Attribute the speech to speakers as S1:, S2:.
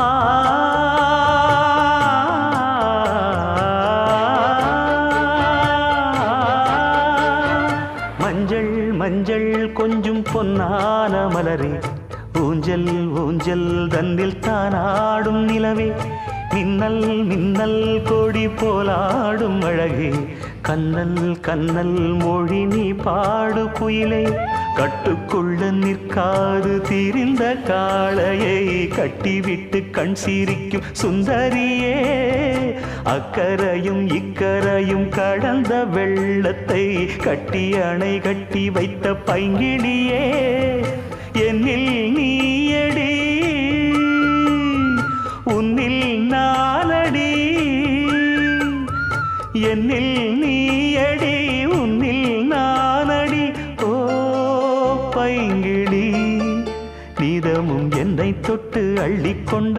S1: ஆ மஞ்சள் மஞ்சள் கொஞ்சம் பொன்னான மலரே ஊஞ்சல் ஊஞ்சல் தன்னில் தானாடும் நிலவே மின்னல் மின்னல் கொடி போலாடும் அழகே கண்ணல் கண்ணல் மொழி நீ பாடு குயிலே கட்டுக்குள்ள நிற்காது தீரிந்த காளையை கட்டிவிட்டு கண் சிரிக்கும் சுந்தரியே அக்கரையும் இக்கரையும் கடந்த வெள்ளத்தை கட்டி அணை கட்டி வைத்த பைங்கிளியே என்னில் நீயடி உன்னில் நானடி என்னில் நீயடி உன்னில் நானடி ஓ பைங்கிளி நீதமும் என்னை தொட்டு அள்ளிக்கொண்ட